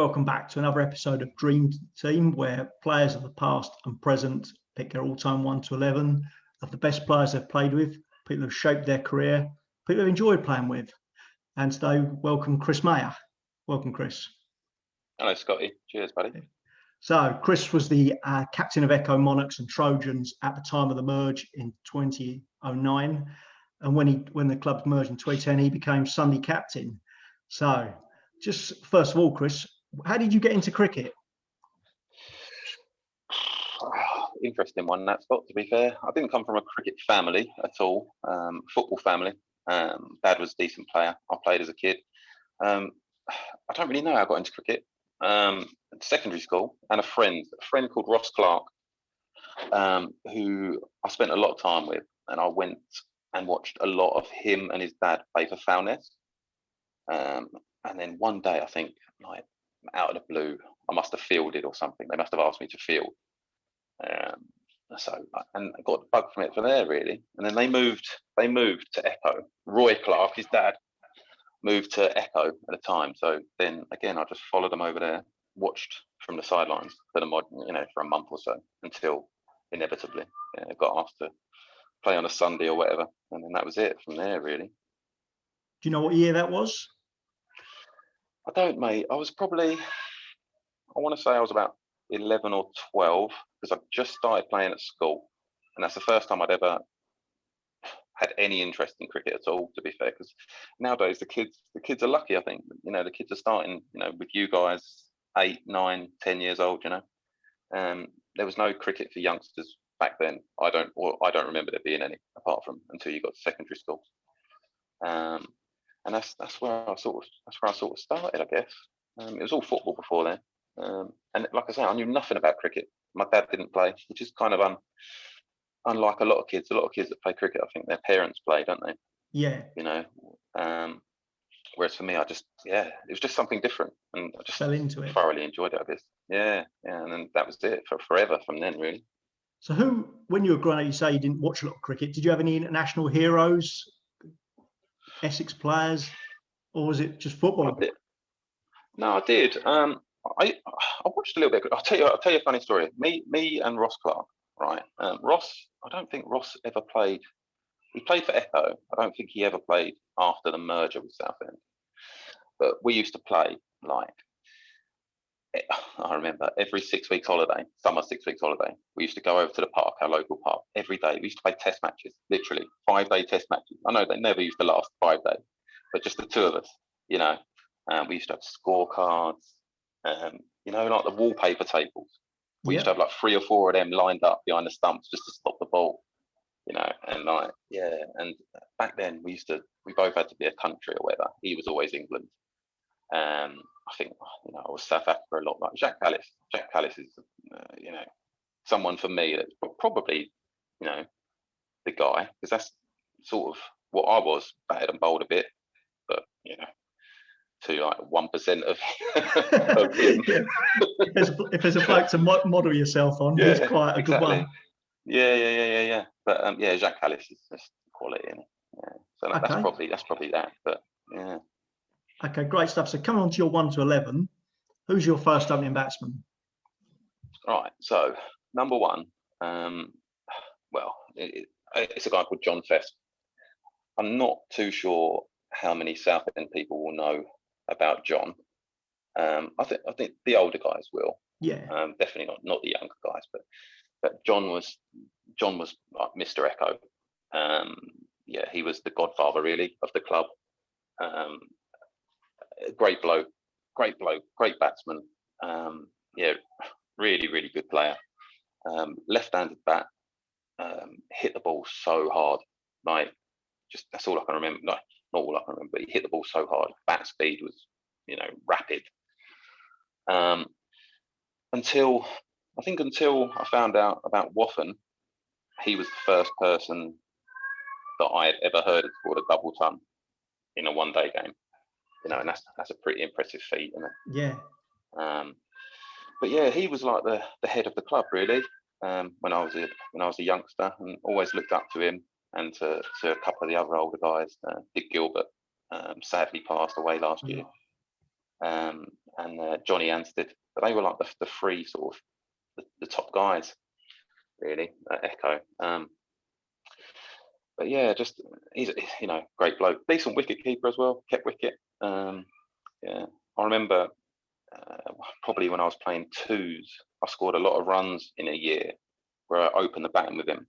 welcome back to another episode of Dream Team, where players of the past and present pick their all-time 1 to 11 of the best players they've played with, people who've shaped their career, people who've enjoyed playing with. And today, welcome Chris Maher. Welcome, Chris. Hello, Scotty. Cheers, buddy. So, Chris was the captain of Echo Monarchs and Trojans at the time of the merge in 2009. And when the clubs merged in 2010, he became Sunday captain. So, just first of all, Chris, how did you get into cricket? Interesting one, that, Scott, to be fair. I didn't come from a cricket family at all, football family. Dad was a decent player. I played as a kid. I don't really know how I got into cricket. Secondary school, and a friend called Ross Clark, who I spent a lot of time with, and I went and watched a lot of him and his dad play for Foulness. And then one day, I think, like out of the blue, I must have fielded or something. They must have asked me to field. And I got the bug from it from there, really. And then they moved to Echo. Roy Clark, his dad, moved to Echo at the time. So then again, I just followed them over there, watched from the sidelines for a month or so, until inevitably got asked to play on a Sunday or whatever. And then that was it from there, really. Do you know what year that was? I don't, mate. I was probably, I want to say I was about 11 or 12, because I just started playing at school. And that's the first time I'd ever had any interest in cricket at all, to be fair, because nowadays the kids are lucky, I think. The kids are starting, with you guys 8, 9, 10 years old, There was no cricket for youngsters back then. I don't remember there being any, apart from until you got to secondary school. And that's where I sort of started, I guess. It was all football before then. And like I say, I knew nothing about cricket. My dad didn't play, which is kind of unlike a lot of kids. A lot of kids that play cricket, I think their parents play, don't they? Yeah. Whereas for me, it was just something different, and I just fell into it. Thoroughly enjoyed it, I guess. Yeah, and then that was it for forever from then, really. So, when you were growing up, you say you didn't watch a lot of cricket. Did you have any international heroes, Essex players, or was it just football? No, I did. I watched a little bit. I'll tell you a funny story. Me and Ross Clark, right? Ross, I don't think Ross ever played. He played for Echo. I don't think he ever played after the merger with Southend. But we used to play, like, I remember every 6 weeks holiday, summer 6 weeks holiday, we used to go over to the park, our local park, every day. We used to play test matches, literally 5-day test matches. I know they never used to last 5 days, but just the two of us, we used to have scorecards, like the wallpaper tables. We used to have like 3 or 4 of them lined up behind the stumps just to stop the ball, and back then we both had to be a country or whatever. He was always England. I think, I was South Africa a lot. Like Jack Callis is, someone for me that's probably, the guy, because that's sort of what I was, batted and bowled a bit, but, to like 1% of him. If there's a bloke to model yourself on, he's quite a good one. Yeah. But Jack Callis is just quality, isn't it? Yeah. So that's probably that. But yeah. Okay, great stuff. So coming on to your 1 to 11, who's your first opening batsman? Right. So number one, it's a guy called John Fest. I'm not too sure how many Southend people will know about John. I think the older guys will. Yeah. Definitely not the younger guys, but John was like Mr. Echo. He was the godfather, really, of the club. Great bloke, great batsman. Really, really good player. Left-handed bat, hit the ball so hard. Like, just that's all I can remember. Like, not all I can remember, but he hit the ball so hard. Bat speed was, rapid. Until I found out about Wathen, he was the first person that I had ever heard had scored a double ton in a one-day game. And that's a pretty impressive feat, isn't it? Yeah. But he was like the head of the club, really. When I was a youngster, and always looked up to him and to a couple of the other older guys. Dick Gilbert sadly passed away last year. And and Johnny Anstead. But they were like the three sort of the top guys really at Echo. But yeah, just he's great bloke, decent wicket keeper as well, kept wicket. Yeah, I remember probably when I was playing twos, I scored a lot of runs in a year where I opened the batting with him.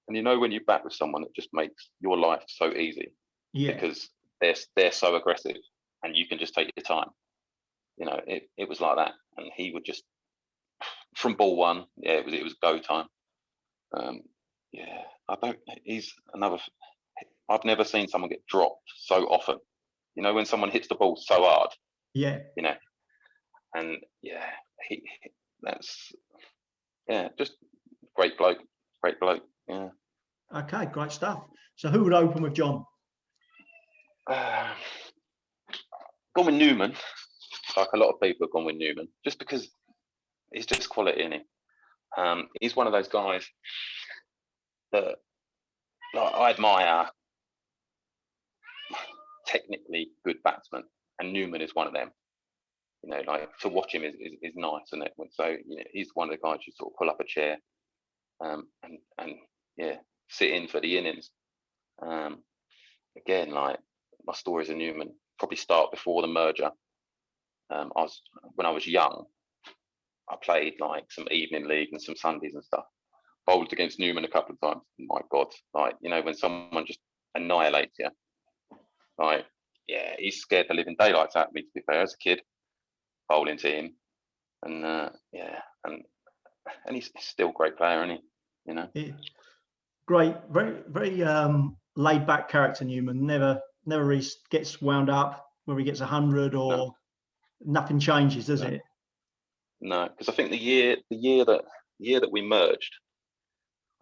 And when you bat with someone, it just makes your life so easy. Yeah. Because they're so aggressive, and you can just take your time. It was like that, and he would just from ball one, yeah, it was go time. Yeah, he's another. I've never seen someone get dropped so often. When someone hits the ball so hard. Yeah. And yeah, that's just great bloke. Yeah. Okay, great stuff. So who would open with John? Gone with Newman. Like a lot of people have gone with Newman, just because he's just quality, isn't he? He's one of those guys that I admire, technically good batsman, and Newman is one of them. Like to watch him is nice, isn't it? So he's one of the guys you sort of pull up a chair, and yeah, sit in for the innings. Again, like my stories of Newman probably start before the merger. When I was young, I played like some evening league and some Sundays and stuff. Bowled against Newman a couple of times. My God, like when someone just annihilates you, like he's scared the living daylights out of me. To be fair, as a kid, bowling to him, and and he's still a great player, isn't he? Yeah. Great, very very laid back character. Newman never really gets wound up where he gets 100 or No. Nothing changes, does it? No, because I think the year that we merged,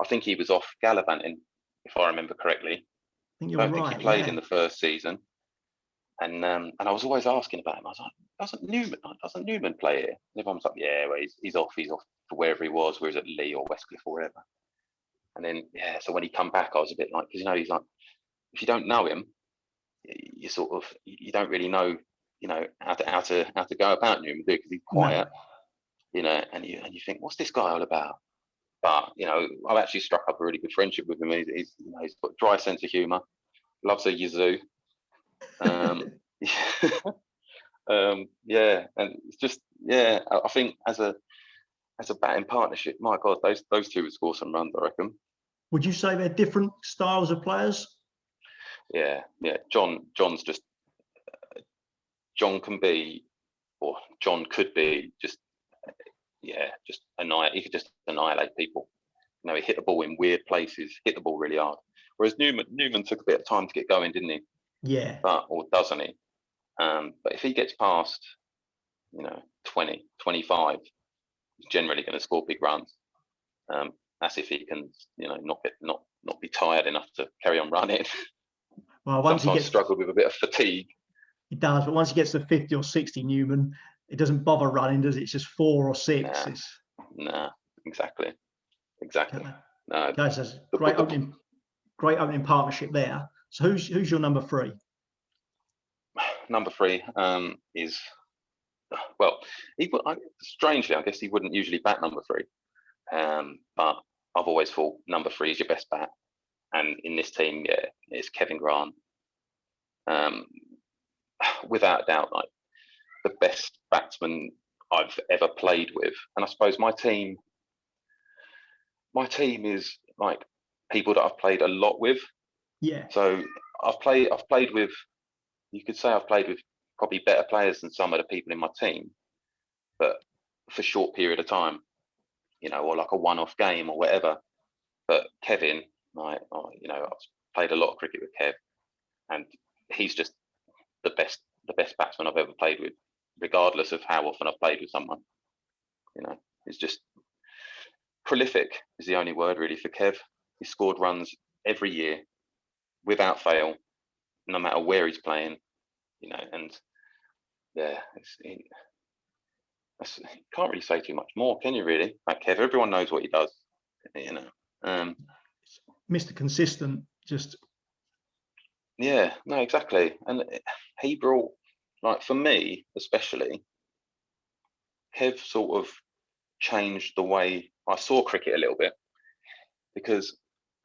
I think he was off gallivanting, if I remember correctly. I think you're right. I think he played in the first season, and I was always asking about him. I was like, doesn't Newman play here? And everyone's like, yeah, well, he's off to wherever he was, whether it's at Lee or Westcliff or wherever. And then so when he come back, I was a bit like, because he's like, if you don't know him, you sort of don't really know how to go about Newman, because he's quiet, and you think, what's this guy all about? But I've actually struck up a really good friendship with him. He's got a dry sense of humour, loves a yazoo. Yeah, and it's just I think as a batting partnership, my God, those two would score some runs, I reckon. Would you say they're different styles of players? Yeah. John's just John could be just annihilate. He could just annihilate people. He hit the ball in weird places, hit the ball really hard. Whereas Newman took a bit of time to get going, didn't he? Yeah. Or doesn't he? But if he gets past, 20, 25, he's generally going to score big runs. That's if he can, not be tired enough to carry on running. Well, once he gets struggled with a bit of fatigue. He does, but once he gets to 50 or 60, Newman, it doesn't bother running, does it? It's just 4 or 6. Nah, exactly. No, guys, that's great opening partnership there. So who's your number 3? Number 3 is, well, strangely, I guess he wouldn't usually bat number 3, but I've always thought number 3 is your best bat, and in this team, it's Kevin Grant. Without doubt, like the best batsman I've ever played with. And I suppose my team is like people that I've played a lot with. Yeah. So I've played with, you could say I've played with probably better players than some of the people in my team, but for a short period of time, or like a one-off game or whatever. But Kevin, I've played a lot of cricket with Kev, and he's just the best batsman I've ever played with, regardless of how often I've played with someone. It's just prolific is the only word really for Kev. He scored runs every year without fail, no matter where he's playing, and can't really say too much more, can you really? Like Kev, everyone knows what he does, Mr. Consistent, just. Yeah, no, exactly. And he brought, like for me especially, Kev sort of changed the way I saw cricket a little bit, because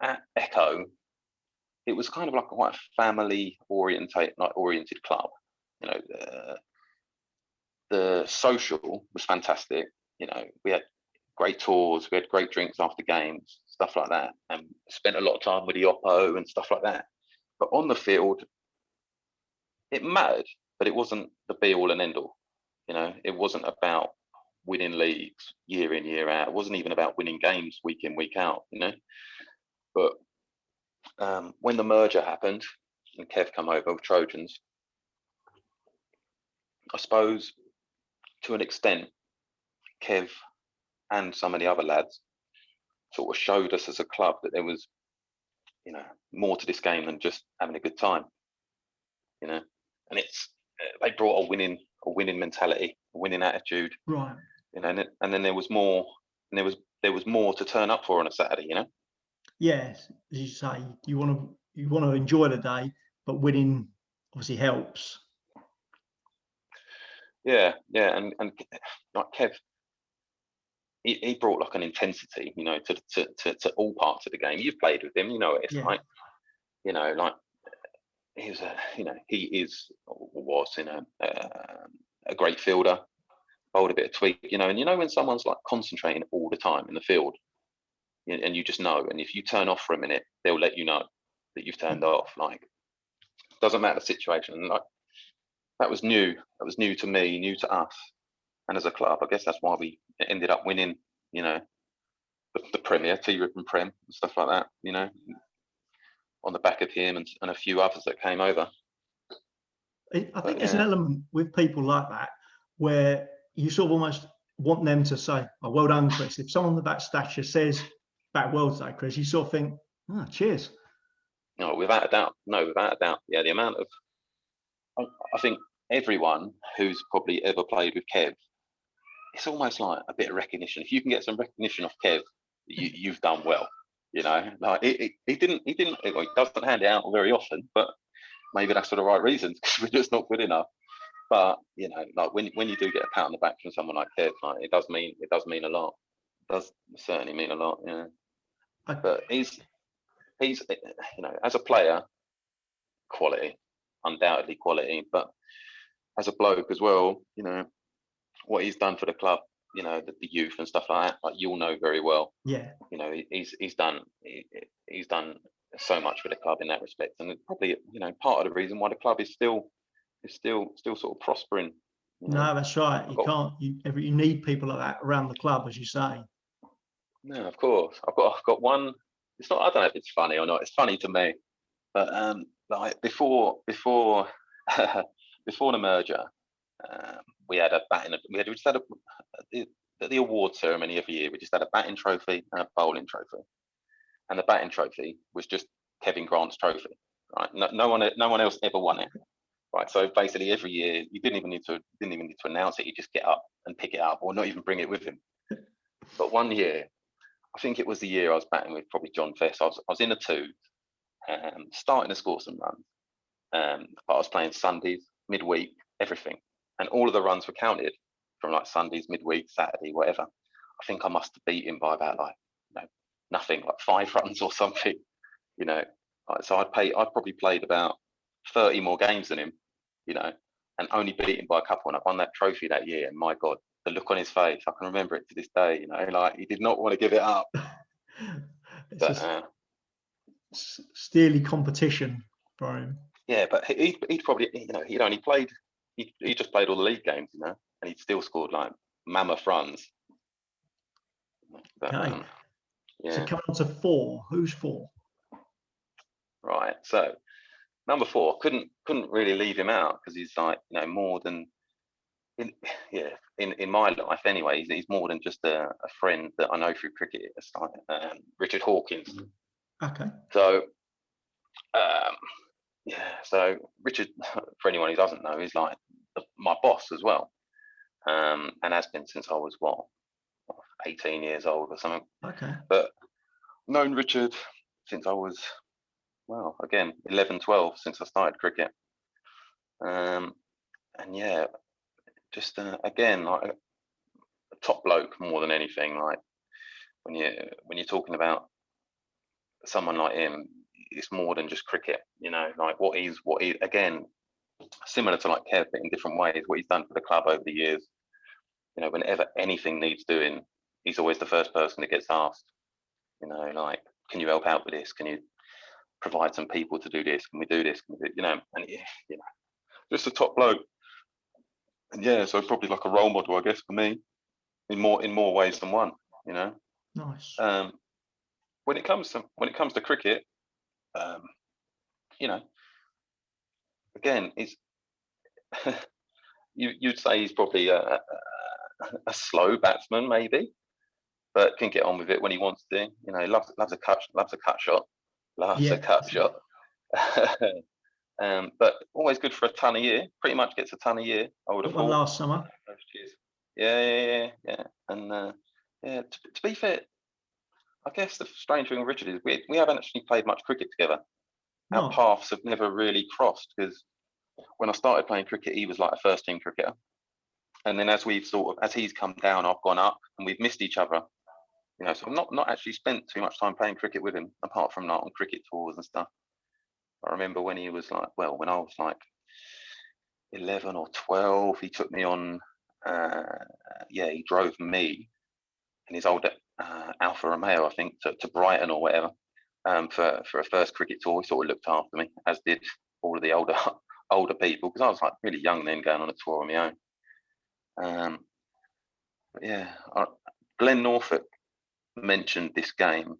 at Echo it was kind of like quite a family oriented club. You know, the social was fantastic. You know, we had great tours, we had great drinks after games, stuff like that, and spent a lot of time with the oppo and stuff like that. But on the field, it mattered, but it wasn't the be all and end all. You know, it wasn't about winning leagues year in, year out. It wasn't even about winning games week in, week out, you know. But when the merger happened and Kev come over with Trojans, I suppose to an extent, Kev and some of the other lads sort of showed us as a club that there was, you know, more to this game than just having a good time, you know. And it's they brought a winning mentality, a winning attitude, right? You know, and then there was more, and there was more to turn up for on a Saturday, you know. Yes, as you say, you want to enjoy the day, but winning obviously helps. Yeah, and like Kev, he brought like an intensity, you know, to all parts of the game. You've played with him, you know what it's like. You know, like he was he is or was a great fielder, bowled a bit of tweak, you know, and you know when someone's like concentrating all the time in the field, and you just know, and if you turn off for a minute, they'll let you know that you've turned off. Like, doesn't matter the situation. And like that was new. That was new to me, new to us, and as a club, I guess that's why we ended up winning. You know, the Premier, T-Rip and Prem, and stuff like that. You know, on the back of him and a few others that came over. I think there's an element with people like that where you sort of almost want them to say, "Oh, well done, Chris." If someone of that stature says, "Back well today, Chris," you sort of think, "Oh, cheers." No, without a doubt. No, without a doubt. Yeah, the amount of, I think everyone who's probably ever played with Kev, it's almost like a bit of recognition. If you can get some recognition off Kev, you've done well. You know, like he doesn't hand it out very often, but maybe that's for the right reasons, because we're just not good enough. But you know, like when you do get a pat on the back from someone like Kev, like it does mean a lot. It does certainly mean a lot. Yeah. But he's you know, as a player, quality, undoubtedly quality, but as a bloke as well, you know, what he's done for the club, you know, the youth and stuff like that, like you'll know very well. Yeah. You know, he's done so much for the club in that respect, and probably, you know, part of the reason why the club is still sort of prospering. You know? No, that's right. You need people like that around the club, as you say. No, of course. I've got one. It's not. I don't know if it's funny or not. It's funny to me, but like before before the merger, we had a batting. We just had the award ceremony every year. We just had a batting trophy and a bowling trophy, and the batting trophy was just Kevin Grant's trophy. Right? No one else ever won it. Right. So basically, every year you didn't even need to announce it. You just get up and pick it up, or not even bring it with him. But one year, I think it was the year I was batting with probably John Fess. I was in a two, starting to score some runs. But I was playing Sundays, midweek, everything, and all of the runs were counted from like Sundays, midweek, Saturday, whatever. I think I must have beat him by about like, you know, nothing, like 5 runs or something. You know, so I'd probably played about 30 more games than him, you know, and only beat him by a couple. And I won that trophy that year. And my God, the look on his face, I can remember it to this day, you know, like he did not want to give it up. It's but, just steely competition for him. Yeah, but he'd probably, you know, he'd only played, he just played all the league games, you know, and he'd still scored like mammoth runs. But, okay. Yeah. So coming on to 4, who's 4? Right. So number 4, couldn't really leave him out, because he's like, you know, more than in my life anyway, he's more than just a friend that I know through cricket. It's like Richard Hawkins. Okay. So so Richard, for anyone who doesn't know, is like my boss as well, and has been since I was 18 years old or something. Okay. But known Richard since I was, well, again, 11, 12, since I started cricket. and yeah, just again, like a top bloke more than anything. Like when you're talking about someone like him, it's more than just cricket. Like what he again, similar to like Kev, but in different ways. What he's done for the club over the years. Whenever anything needs doing, he's always the first person that gets asked. Like, can you help out with this? Can you provide some people to do this? Can we do this? Can we do, and just a top bloke. And yeah, so probably like a role model, I guess, for me, in more ways than one. Nice. When it comes to cricket, again, it's you'd say he's probably a slow batsman, maybe, but can get on with it when he wants to. Loves a cut shot, loves a cut shot. But always good for a ton a year. Pretty much gets a ton a year. I would have thought. Last summer. Yeah. And to be fair, I guess the strange thing with Richard is we haven't actually played much cricket together. No. Our paths have never really crossed, because when I started playing cricket, he was like a first team cricketer. And then as he's come down, I've gone up, and we've missed each other. So I've not actually spent too much time playing cricket with him, apart from like on cricket tours and stuff. I remember when he was like, when I was like 11 or 12, he took me on, he drove me in his old Alfa Romeo, I think, to Brighton or whatever, for a first cricket tour. He sort of looked after me, as did all of the older people, because I was like really young then, going on a tour on my own. But yeah, Glenn Norfolk mentioned this game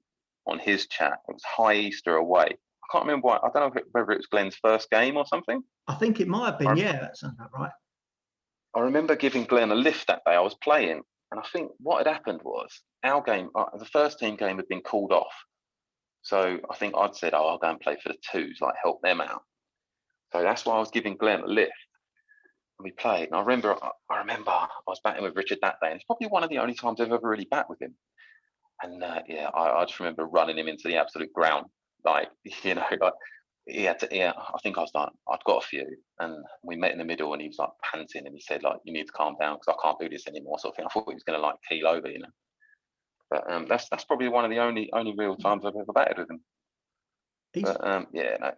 on his chat. It was High Easter away. I can't remember why. I don't know whether it was Glenn's first game or something. I think it might have been. Yeah, that sounds about right. I remember giving Glenn a lift that day. I was playing, and I think what had happened was our game, the first team game, had been called off. So I think I'd said, I'll go and play for the twos, like help them out. So that's why I was giving Glenn a lift. And we played. And I remember I was batting with Richard that day, and it's probably one of the only times I've ever really bat with him. And I just remember running him into the absolute ground. Like, like he had to, I think I was like, I'd got a few, and we met in the middle, and he was like panting, and he said like, you need to calm down because I can't do this anymore, sort of thing. I thought he was going to like keel over, But that's probably one of the only real times I've ever batted with him. No.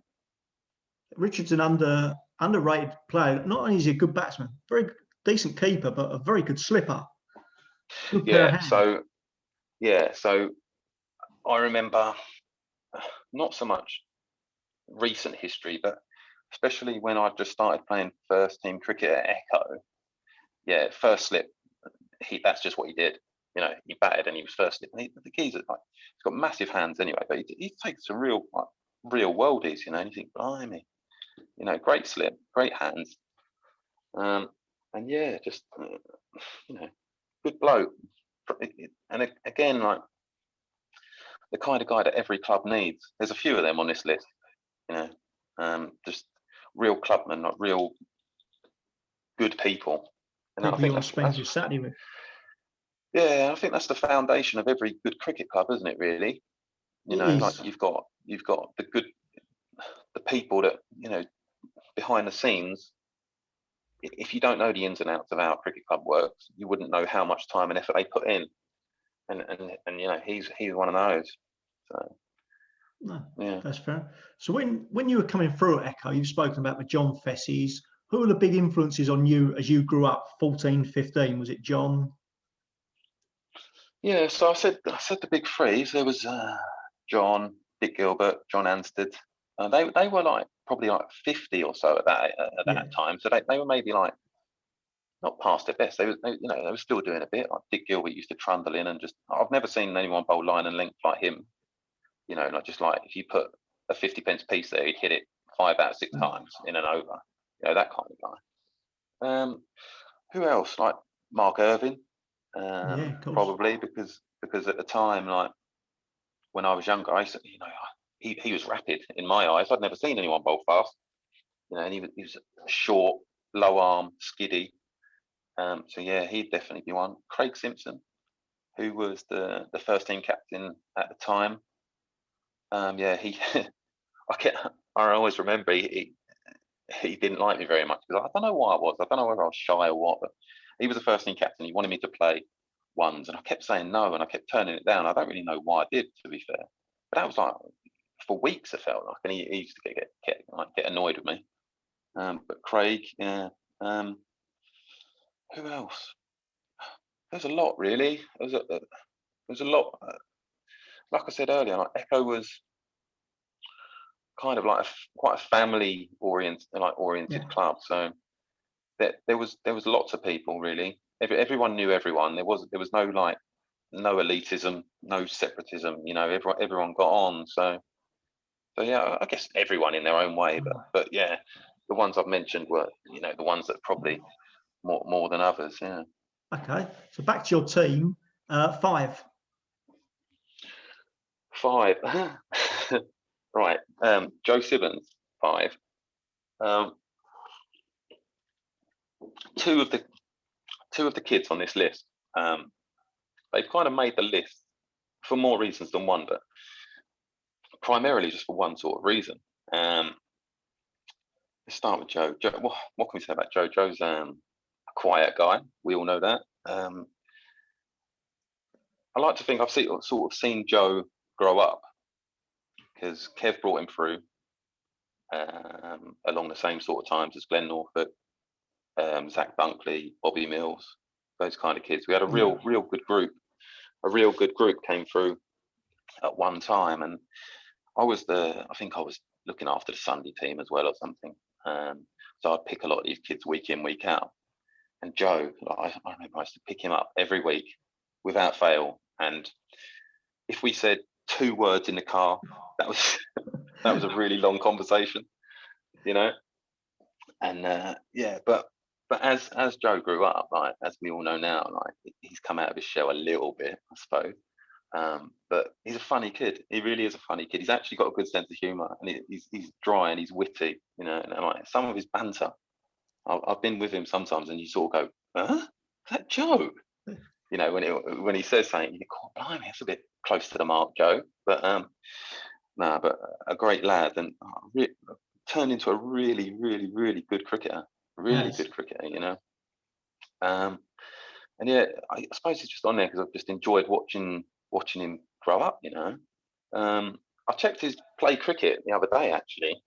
Richard's an underrated player. Not only is he a good batsman, very decent keeper, but a very good slipper. Good pair of hands. So I remember not so much recent history, but especially when I just started playing first team cricket at Echo. First slip, that's just what he did. He batted and he was first slip. And the geezer, like, he's got massive hands anyway, but he takes some real worldies, and you think, blimey, great slip, great hands, and just good bloke. And again, like the kind of guy that every club needs. There's a few of them on this list, just real clubmen, like real good people. And people you want to spend your Saturday with. Yeah, I think that's the foundation of every good cricket club, isn't it? Really, like you've got the people that behind the scenes. If you don't know the ins and outs of how a cricket club works, you wouldn't know how much time and effort they put in. And he's one of those. So no, yeah, that's fair. So when you were coming through at Echo, you've spoken about the John Fessies. Who were the big influences on you as you grew up, 14, 15? Was it John? Yeah, so I said the big threes. There was John, Dick Gilbert, John Anstead. They were like probably like 50 or so at that time. So they were maybe like not past their best. They were still doing a bit. Like Dick Gilbert used to trundle in and just. I've never seen anyone bowl line and length like him. Like just like if you put a 50-pence piece there, he'd hit it 5 out of 6 times in an over. That kind of guy. Who else? Like Mark Irvine. Probably because at the time, like when I was younger, he was rapid in my eyes. I'd never seen anyone bowl fast. And he was short, low arm, skiddy. So yeah, he'd definitely be one. Craig Simpson, who was the first team captain at the time. I always remember he didn't like me very much because I don't know why I was. I don't know whether I was shy or what, but he was the first team captain. He wanted me to play ones, and I kept saying no, and I kept turning it down. I don't really know why I did, to be fair, but that was like for weeks. It felt like, and he used to get annoyed with me. But Craig, yeah. Who else? There's a lot, really. There's a lot. Like I said earlier, like Echo was kind of like quite a family oriented club. So there was lots of people, really. Everyone knew everyone. There was no like no elitism, no separatism. You know, everyone got on. So yeah, I guess everyone in their own way. But yeah, the ones I've mentioned were, you know, the ones that probably more than others. Yeah. Okay, so back to your team. 5. 5. Right. Joe Sibbons, 5. Two of the kids on this list, they've kind of made the list for more reasons than one, but primarily just for one sort of reason. Let's start with Joe. What can we say about Joe? Joe's a quiet guy. We all know that. I like to think I've sort of seen Joe grow up because Kev brought him through along the same sort of times as Glenn Norfolk, Zach Dunkley, Bobby Mills, those kind of kids. We had a real good group. A real good group came through at one time, and I think I was looking after the Sunday team as well or something. So I'd pick a lot of these kids week in, week out. And Joe, I remember I used to pick him up every week without fail. And if we said 2 words in the car, that was a really long conversation, you know. And yeah, but as Joe grew up, like as we all know now, like he's come out of his shell a little bit, I suppose. But he's a funny kid. He really is a funny kid. He's actually got a good sense of humour, and he's dry and he's witty, you know. And like some of his banter, I've been with him sometimes, and you sort of go, "Huh? Is that Joe?" You know, when he says something, you go, "Oh, blimey, that's a bit close to the mark, Joe." But but a great lad, and turned into a really, really, really good cricketer. Really good cricketer, you know. And yeah, I suppose it's just on there because I've just enjoyed watching him grow up, you know. I checked his play cricket the other day, actually.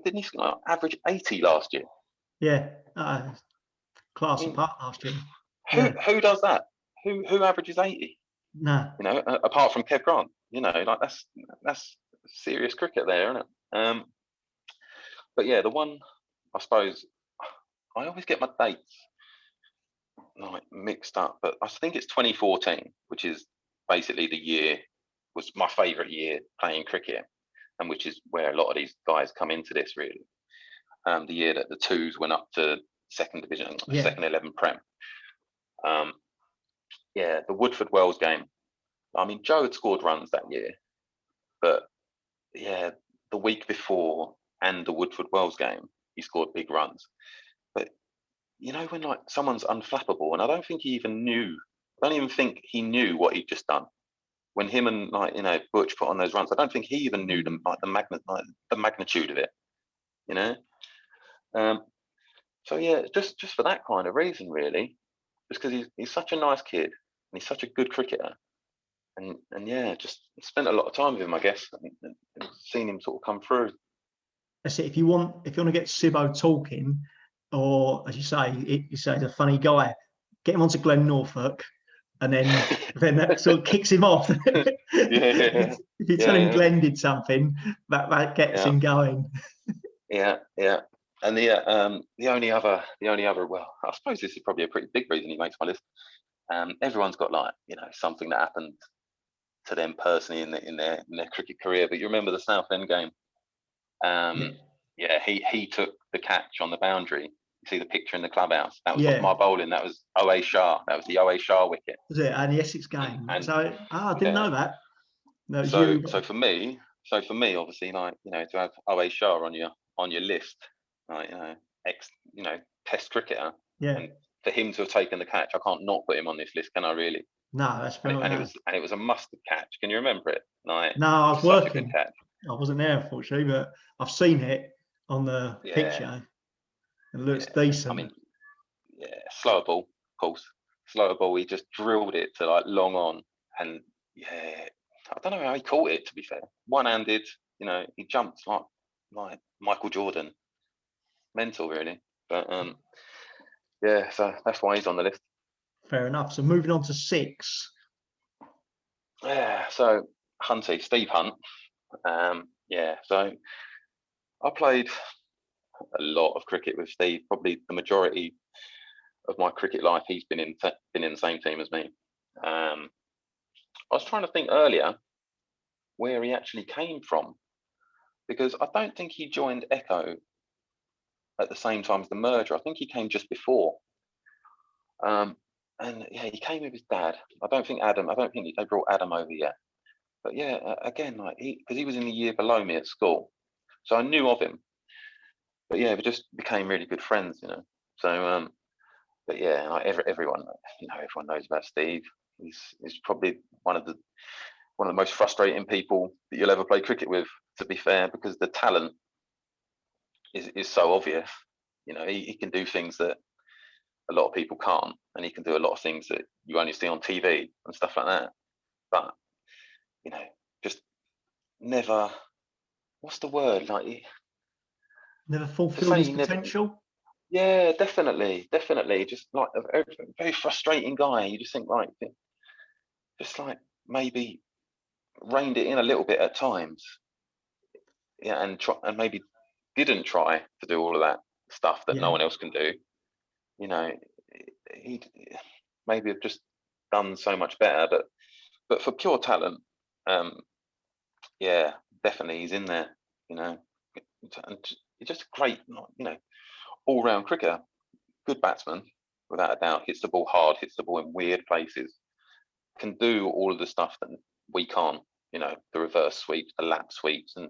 Didn't he average 80 last year? Yeah, class apart last year. Who does that? Who averages 80? No. You know, apart from Kev Grant, you know, like that's serious cricket there, isn't it? But yeah, the one, I suppose, I always get my dates like mixed up, but I think it's 2014, which is basically was my favourite year playing cricket, and which is where a lot of these guys come into this really. The year that the twos went up to second division, second 11 Prem. Yeah, the Woodford Wells game. I mean, Joe had scored runs that year, but yeah, the week before and the Woodford Wells game, he scored big runs. But you know, when like someone's unflappable, and I don't think he even knew. I don't even think he knew what he'd just done. When him and like, you know, Butch put on those runs, I don't think he even knew them, like the magnitude of it. You know. So yeah, just for that kind of reason, really, just because he's such a nice kid and he's such a good cricketer, and yeah, just spent a lot of time with him, I guess, and seen him sort of come through. That's it. If you want to get Sibbo talking, or as you say, he's a funny guy, get him onto Glenn Norfolk, and then that sort of kicks him off. If you tell him Glenn did something, that gets him going. Yeah. And the only other, well, I suppose this is probably a pretty big reason he makes my list. Everyone's got like, you know, something that happened to them personally in their cricket career. But you remember the Southend game? Yeah, he took the catch on the boundary. You see the picture in the clubhouse. That was my bowling. That was O.A. Shah. That was the O.A. Shah wicket. Was it? And the Essex game. So I didn't know that. No, so for me, obviously, like, you know, to have O.A. Shah on your list, like, you know, Test cricketer. Yeah. And for him to have taken the catch, I can't not put him on this list, can I really? No, that's fair. And it was a mustard catch. Can you remember it? Like, no, I was working. Such a good catch. I wasn't there, unfortunately, but I've seen it on the picture. It looks Yeah, decent. I mean, yeah, slower ball, of course. Slower ball. He just drilled it to like long on, and yeah, I don't know how he caught it. To be fair, one-handed. You know, he jumped like Michael Jordan. Mental, really. But yeah, so that's why he's on the list. Fair enough. So moving on to 6. Yeah, so Hunty, Steve Hunt. Yeah, so I played a lot of cricket with Steve. Probably the majority of my cricket life, he's been in the same team as me. I was trying to think earlier where he actually came from, because I don't think he joined Echo at the same time as the merger. I think he came just before. And yeah, he came with his dad. I don't think they brought Adam over yet. But yeah, again, like because he was in the year below me at school, so I knew of him. But yeah, we just became really good friends, you know. So, but yeah, like everyone knows about Steve. He's probably one of the most frustrating people that you'll ever play cricket with. To be fair, because the talent is so obvious. You know, he can do things that a lot of people can't, and he can do a lot of things that you only see on TV and stuff like that. But you know, just never. What's the word? Like Never to fulfilled say his he never. potential. Yeah, definitely. Just like a very, very frustrating guy. You just think like, just like maybe reined it in a little bit at times. Yeah, and maybe didn't try to do all of that stuff that no one else can do. You know, he maybe have just done so much better. But for pure talent, yeah, definitely he's in there. You know, and he's just a great, you know, all-round cricketer. Good batsman, without a doubt. Hits the ball hard, hits the ball in weird places. Can do all of the stuff that we can't. You know, the reverse sweeps, the lap sweeps, and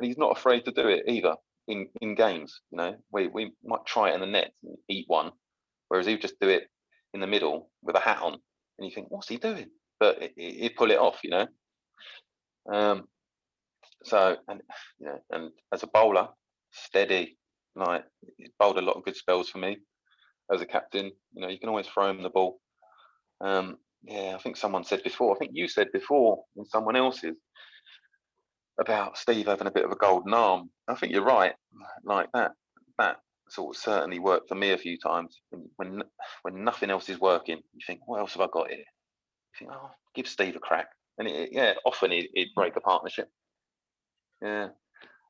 he's not afraid to do it either in games. You know, we might try it in the net and eat one, whereas he would just do it in the middle with a hat on, and you think, what's he doing? But he'd pull it off. You know. So and you know, and as a bowler, steady. Like he's bowled a lot of good spells for me as a captain. You know, you can always throw him the ball. Yeah, I think someone said before. I think you said before in someone else's about Steve having a bit of a golden arm. I think you're right. Like that sort of certainly worked for me a few times. When nothing else is working, you think, what else have I got here? You think, oh, give Steve a crack. And yeah, often he'd break a partnership. Yeah,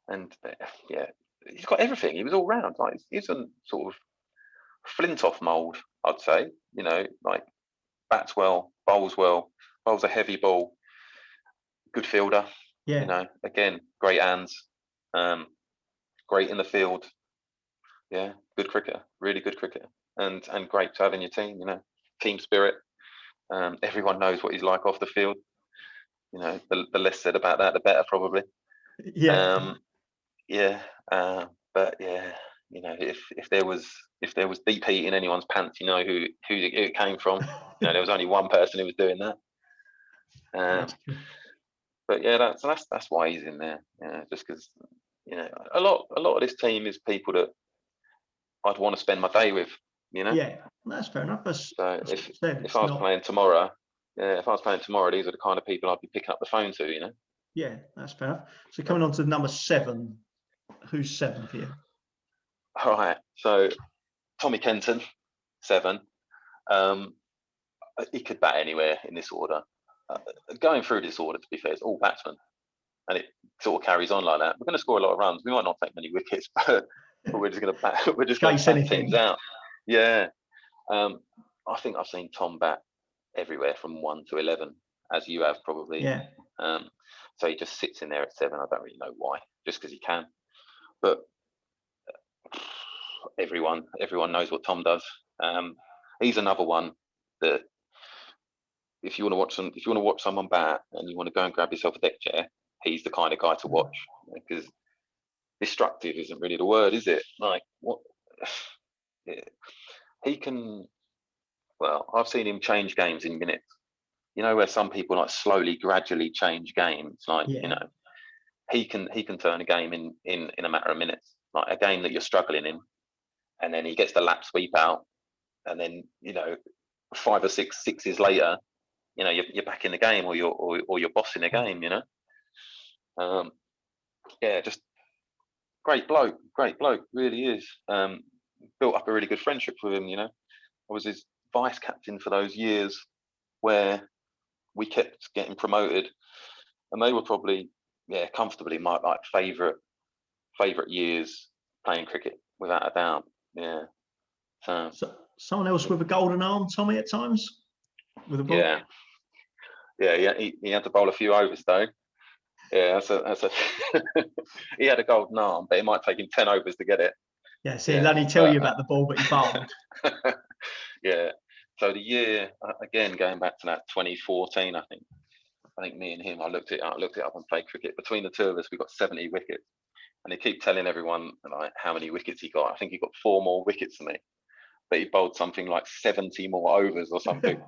and yeah, he's got everything. He was all round. Like he's a sort of Flintoff mould, I'd say. You know, like bats well, bowls a heavy ball, good fielder. Yeah. You know, again, great hands, great in the field. Yeah, good cricketer, really good cricketer, and great to have in your team. You know, team spirit. Everyone knows what he's like off the field. You know, the less said about that, the better, probably. Yeah. Yeah. But yeah, you know, if there was deep heat in anyone's pants, you know who it came from. You know, there was only one person who was doing that. But yeah, that's why he's in there. Yeah, just because you know a lot of this team is people that I'd want to spend my day with. You know. Yeah, that's fair enough. So if I was playing tomorrow, if I was playing tomorrow, these are the kind of people I'd be picking up the phone to. You know. Yeah, that's fair enough. So coming on to number 7, who's 7 for you? All right. So Tommy Kenton, 7. He could bat anywhere in this order. Going through this order, to be fair, it's all batsmen, and it sort of carries on like that. We're going to score a lot of runs. We might not take many wickets, but we're just going to bat. We're just going to bat teams out. Yeah. I think I've seen Tom bat everywhere from 1 to 11, as you have probably. Yeah. So he just sits in there at 7. I don't really know why, just because he can. But everyone knows what Tom does. He's another one that if you want to watch someone bat and you want to go and grab yourself a deck chair, he's the kind of guy to watch, because destructive isn't really the word, is it? Like what he can. Well, I've seen him change games in minutes. You know, where some people like slowly, gradually change games. Like you know, he can turn a game in a matter of minutes. Like a game that you're struggling in, and then he gets the lap sweep out, and then 5 or 6 sixes later, you're back in the game, or you're bossing the game. Just great bloke, really is. Built up a really good friendship with him. I was his vice captain for those years where we kept getting promoted, and they were probably comfortably my favourite years playing cricket, without a doubt. So someone else with a golden arm, Tommy, at times with a ball. He had to bowl a few overs though. That's a he had a golden arm, but it might take him 10 overs to get it. He'll only tell you about the ball, but he bowled. So the year, again, going back to that 2014, I think me and him, I looked it up and played cricket. Between the two of us, we got 70 wickets. And they keep telling everyone how many wickets he got. I think he got 4 more wickets than me, but he bowled something like 70 more overs or something.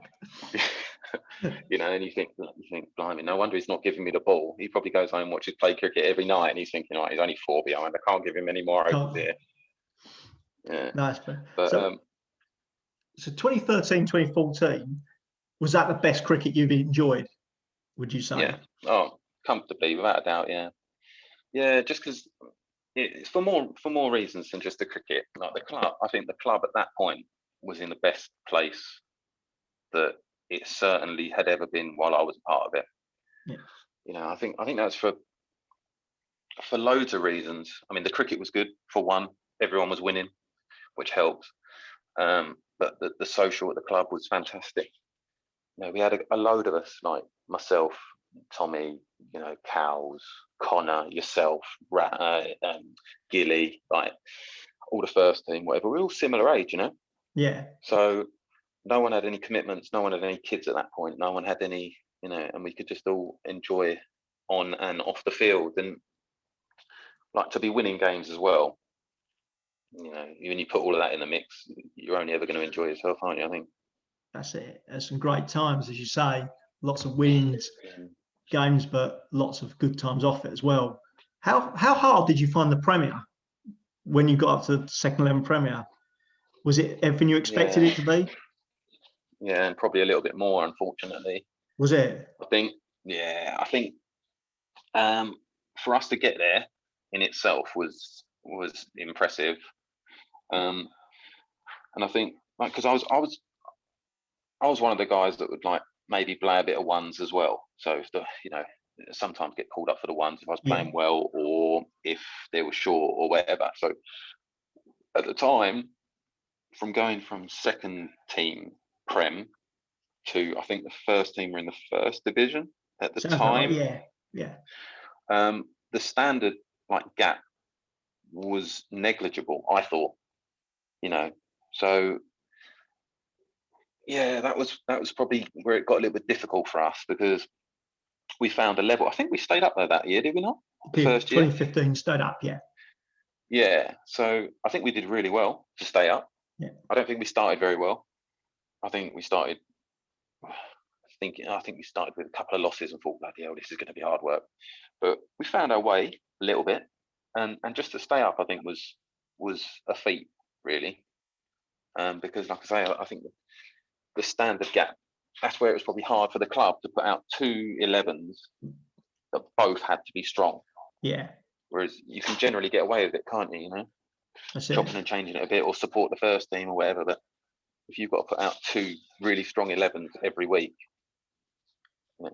And you think, blimey, no wonder he's not giving me the ball. He probably goes home and watches play cricket every night, and he's thinking, he's only 4 behind. I can't give him any more overs here. Yeah. Nice. But so 2013, 2014, was that the best cricket you've enjoyed, would you say? Yeah. Oh, comfortably, without a doubt, yeah. Yeah, just because it's for more reasons than just the cricket. Like the club, I think the club at that point was in the best place that it certainly had ever been while I was a part of it. Yeah. I think that's for loads of reasons. I mean, the cricket was good for one. Everyone was winning, which helped. But the social at the club was fantastic. We had a load of us, like myself, Tommy, Cowles, Connor, yourself, Gilly, like all the first team, whatever. We're all similar age, Yeah. So no one had any commitments, no one had any kids at that point, no one had any, and we could just all enjoy on and off the field, and like to be winning games as well. When you put all of that in the mix, you're only ever going to enjoy yourself, aren't you? I think that's it. There's some great times, as you say, lots of wins, games, but lots of good times off it as well. How hard did you find the Premier when you got up to second 11 Premier? Was it everything you expected it to be? Yeah, and probably a little bit more, unfortunately. Was it? I think for us to get there in itself was impressive. And I think because I was one of the guys that would maybe play a bit of ones as well. So if sometimes get called up for the ones if I was playing well, or if they were short or whatever. So at the time, from going from second team Prem to, I think the first team were in the first division at the time. The standard gap was negligible, I thought. So that was probably where it got a little bit difficult for us, because we found a level. I think we stayed up there that year, did we not? First year, 2015, stayed up, So I think we did really well to stay up. I don't think we started very well. I think we started with a couple of losses and thought, bloody hell, this is going to be hard work. But we found our way a little bit, and just to stay up, I think was a feat, really. Because like I say, I think the standard gap, that's where it was probably hard for the club to put out 2 11s that both had to be strong. Yeah. Whereas you can generally get away with it, can't you? Chopping and changing it a bit, or support the first team or whatever. But if you've got to put out 2 really strong 11s every week,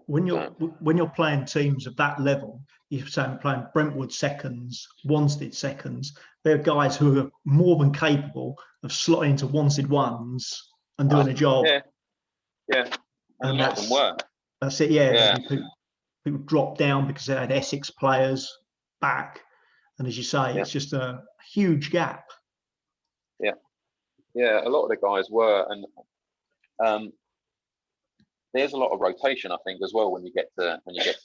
when you're playing teams of that level, you're saying playing Brentwood seconds, Wanstead seconds, they're guys who are more than capable of slotting into Wanstead ones and doing a job. And a lot of them were. That's it. People dropped down because they had Essex players back, and as you say, it's just a huge gap. A lot of the guys were, and there's a lot of rotation, I think, as well when you get to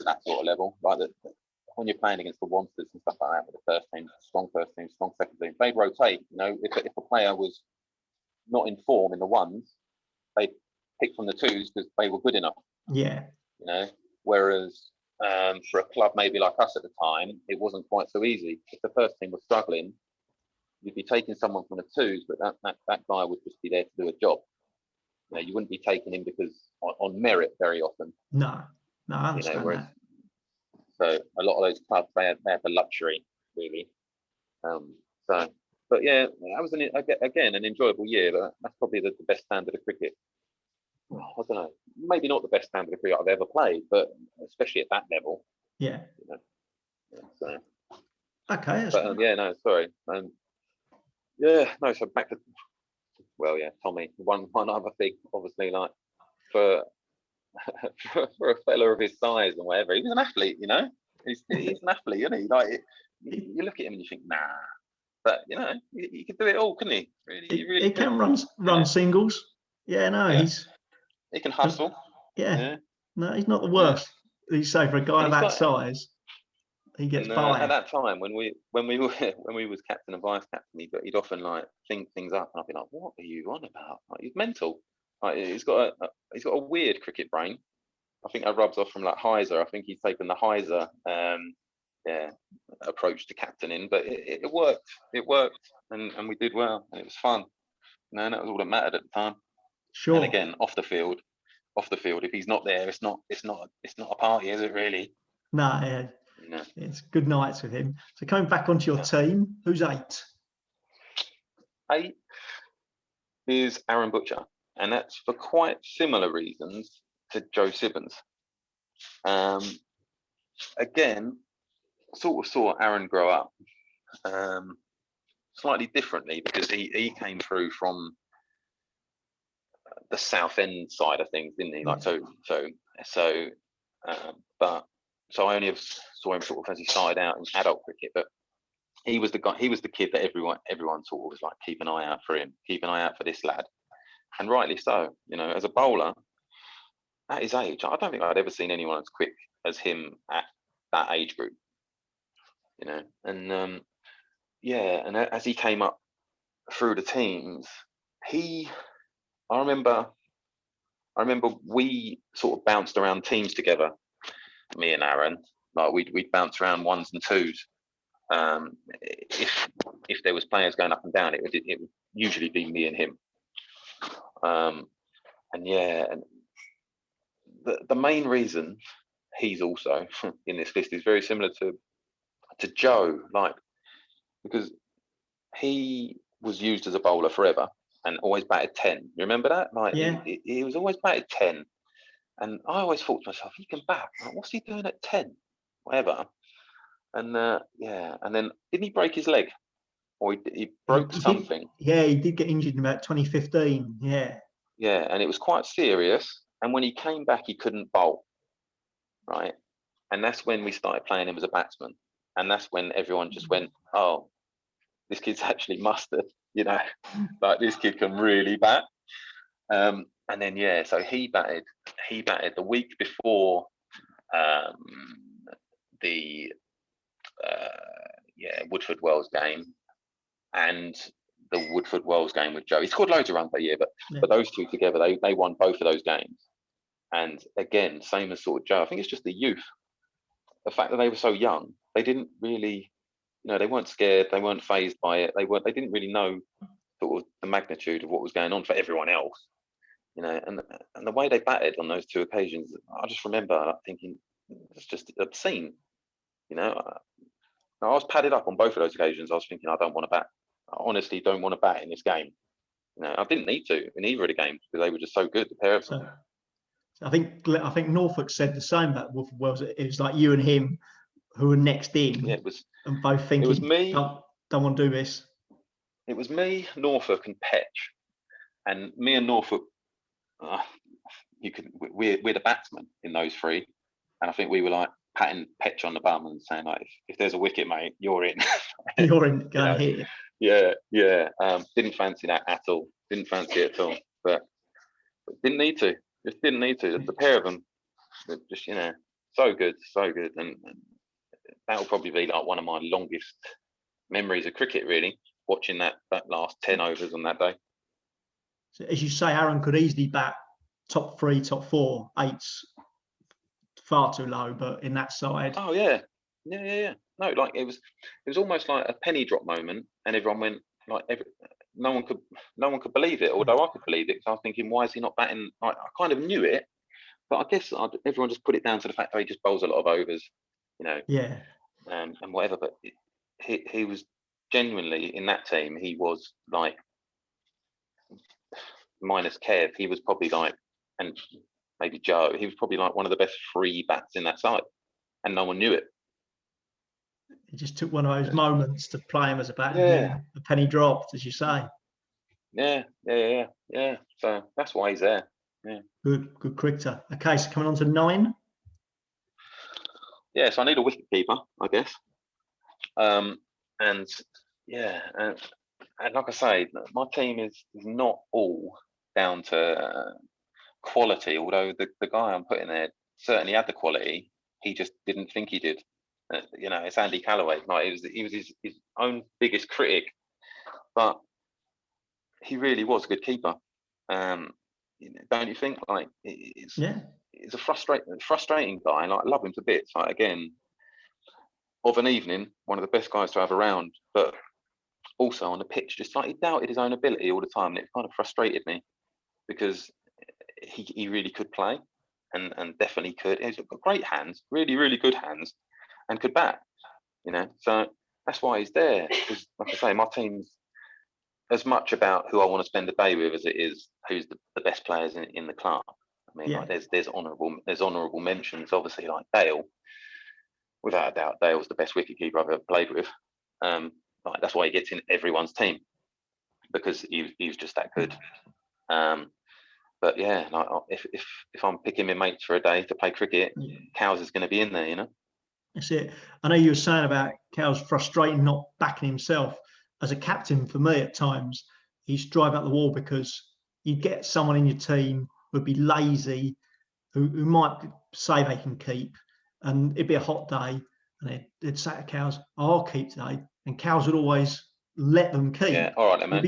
that sort of level. When you're playing against the Wansteds and stuff like that, with the first team, strong second team, they'd rotate. If a player was not in form in the ones, they'd pick from the twos because they were good enough. Whereas for a club maybe like us at the time, it wasn't quite so easy. If the first team was struggling, you'd be taking someone from the twos, but that guy would just be there to do a job. You know, you wouldn't be taking him because on merit very often. No, I understand that. So a lot of those clubs, they had the luxury, really. But yeah, that was again an enjoyable year. But that's probably the best standard of cricket. I don't know, maybe not the best standard of cricket I've ever played, but especially at that level. Yeah. You know, so. Okay. But yeah, no, sorry. Yeah, no. So back to Tommy. One other thing, obviously, like for for a fella of his size and whatever, he was an athlete. You know, he's an athlete, isn't he? Like you look at him and you think, nah. But you know, he could do it all, couldn't he? He can run singles. Yeah, no, he can hustle. Yeah. No, he's not the worst. You say for a guy that size, he gets by. At that time, when we was captain and vice captain, he'd often like think things up, and I'd be like, "What are you on about? Like, he's mental. Like, he's got a weird cricket brain. I think that rubs off from like Heiser. I think he's taken the Heiser approach to captaining, but it worked. It worked, and we did well, and it was fun. You know, and that was all that mattered at the time. Sure. And again, off the field, if he's not there, it's not a party, is it really? No, yeah. No. It's good nights with him. So coming back onto your team, who's 8? 8 is Aaron Butcher, and that's for quite similar reasons to Joe Sibbons. Again, sort of saw Aaron grow up slightly differently because he came through from the Southend side of things, didn't he? Like so I only saw him sort of as he started out in adult cricket, but he was the guy. He was the kid that everyone sort of was like, keep an eye out for him, keep an eye out for this lad, and rightly so. You know, as a bowler at his age, I don't think I'd ever seen anyone as quick as him at that age group. You know, and and as he came up through the teams, I remember we sort of bounced around teams together, me and Aaron. Like we'd bounce around 1s and 2s. If there was players going up and down, it would usually be me and him. And the main reason he's also in this list is very similar to Joe, like because he was used as a bowler forever and always batted 10. You remember that? Like he was always batted 10. And I always thought to myself, he can bat. Like, what's he doing at 10? Whatever. And and then didn't he break his leg? Or he broke something? He did get injured in about 2015. Yeah. Yeah, and it was quite serious. And when he came back, he couldn't bowl. Right. And that's when we started playing him as a batsman. And that's when everyone just went, oh, this kid's actually mustard. You know, like this kid can really bat. And then so he batted the week before the Woodford Wells game and the Woodford Wells game with Joe. He scored loads of runs that year, but those two together, they won both of those games. And again, same as sort of Joe. I think it's just the youth, the fact that they were so young. They didn't really, they weren't scared. They weren't fazed by it. They didn't really know sort of the magnitude of what was going on for everyone else. And the way they batted on those two occasions, I just remember thinking it's just obscene. I was padded up on both of those occasions. I was thinking, I don't want to bat. I honestly don't want to bat in this game. I didn't need to in either of the games because they were just so good, the pair of them. So I think Norfolk said the same about Woodford Wells. It was like you and him who were next in. Yeah, it was. And both thinking, it was me. Don't want to do this. It was me, Norfolk, and Petch, and me and Norfolk. We're the batsmen in those three, and I think we were like patting Petch on the bum and saying like, if there's a wicket, mate, you're in. You're in. Go and hit it. Yeah. Didn't fancy that at all. Didn't fancy it at all. But didn't need to. Just didn't need to. The pair of them, just so good, and that will probably be like one of my longest memories of cricket. Really, watching that last 10 overs on that day. So as you say, Aaron could easily bat top 3, top 4, 8s. Far too low, but in that side. Oh yeah. No, like it was almost like a penny drop moment, and everyone went, no one could believe it, although I could believe it, because I was thinking, why is he not batting? I kind of knew it, but I guess everyone just put it down to the fact that he just bowls a lot of overs, Yeah. and whatever. But he was genuinely, in that team, he was like, minus Kev, he was probably like, and maybe Joe, he was probably like one of the best free bats in that side, and no one knew it. He just took one of those moments to play him as a bat, and Yeah, then the penny dropped, as you say. yeah. So that's why he's there. Yeah. Good cricketer. Okay, so coming on to 9. Yeah, so I need a wicket keeper, I guess. And yeah, and like I say, my team is not all down to quality. Although the guy I'm putting there certainly had the quality, he just didn't think he did. It's Andy Callaway. Like he was his own biggest critic, but he really was a good keeper. Don't you think? Like he's a frustrating guy, and I love him to bits. Like again, of an evening, one of the best guys to have around, but also on the pitch, just like he doubted his own ability all the time, and it kind of frustrated me because he really could play, and definitely could. He's got great hands, really really good hands, and could bat. So that's why he's there. Because, like I say, my team's as much about who I want to spend the day with as it is who's the best players in the club. I mean, like there's honourable mentions, obviously, like Dale. Without a doubt, Dale's the best wicketkeeper I've ever played with. Like that's why he gets in everyone's team, because he's just that good. But yeah, like if I'm picking my mates for a day to play cricket, Cows is going to be in there, That's it. I know you were saying about Cows frustrating not backing himself. As a captain, for me, at times, he's driving up the wall because you get someone in your team who'd be lazy, who might say they can keep, and it'd be a hot day, and they'd say to Cows, I'll keep today. And Cows would always let them keep. Yeah, all right, then, man.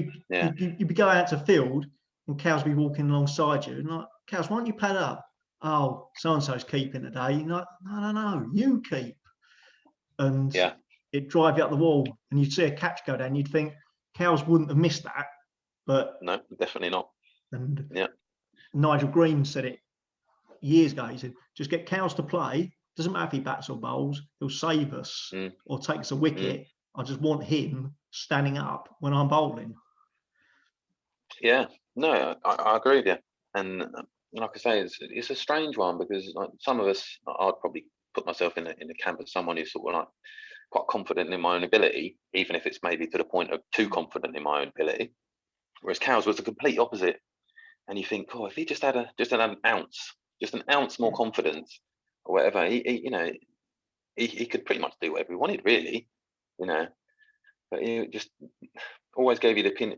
You'd be going out to field, and Cows would be walking alongside you, and like, Cows, why don't you pad up? Oh, so-and-so's keeping today. You're like, no, you keep. And it'd drive you up the wall, and you'd see a catch go down. You'd think Cows wouldn't have missed that, but no, definitely not. And Nigel Green said it years ago. He said, just get Cows to play. Doesn't matter if he bats or bowls. He'll save us or takes a wicket. I just want him standing up when I'm bowling. Yeah, no, I agree with you. And like I say, it's a strange one because like some of us, I'd probably put myself in the camp of someone who's sort of like quite confident in my own ability, even if it's maybe to the point of too confident in my own ability. Whereas Cows was the complete opposite. And you think, if he just had an ounce more confidence or whatever, he could pretty much do whatever he wanted, really, But he just always gave you the opinion,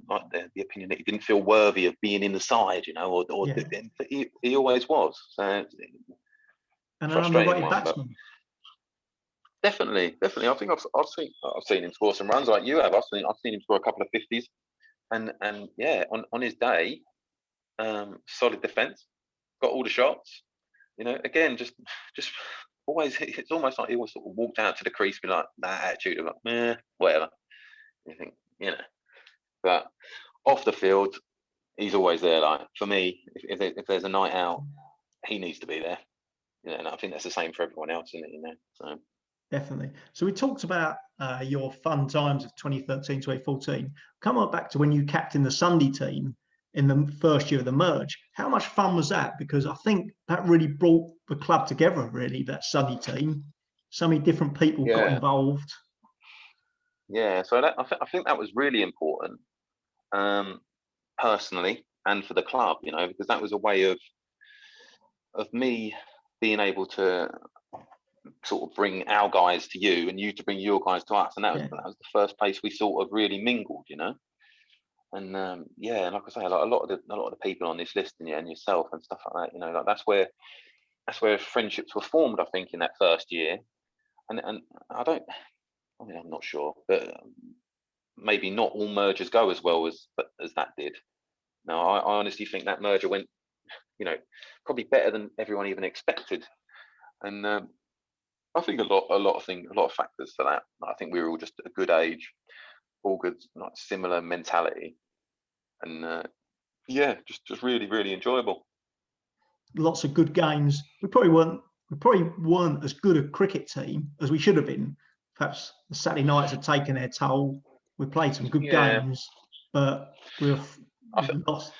like the opinion that he didn't feel worthy of being in the side, he always was. So and an frustrating underrated one, batsman. Definitely. I think I've seen him score some runs like you have. I've seen him score a couple of 50s, and yeah, on his day, solid defence, got all the shots. Again, just always, it's almost like he always sort of walked out to the crease with like that attitude of like, whatever. You think, but off the field, he's always there. Like for me, if there's a night out, he needs to be there. And I think that's the same for everyone else, isn't it? So Definitely. So we talked about your fun times of 2013, 2014. Come on back to when you captained the Sunday team in the first year of the merge. How much fun was that? Because I think that really brought the club together, really, that Sunday team. So many different people got involved. Yeah, so I think that was really important, personally and for the club, because that was a way of me being able to sort of bring our guys to you and you to bring your guys to us, and that was the first place we sort of really mingled, And like I say, like a lot of the people on this list and yourself and stuff like that, like that's where friendships were formed, I think, in that first year. And I'm not sure, but maybe not all mergers go as well as that did. No, I honestly think that merger went, probably better than everyone even expected. And I think a lot of factors for that. I think we were all just at a good age. all good, like similar mentality, and yeah, just really, really enjoyable. Lots of good games. We probably weren't as good a cricket team as we should have been. Perhaps the Saturday nights have taken their toll. We played some good Yeah, games, but we've I, th- lost.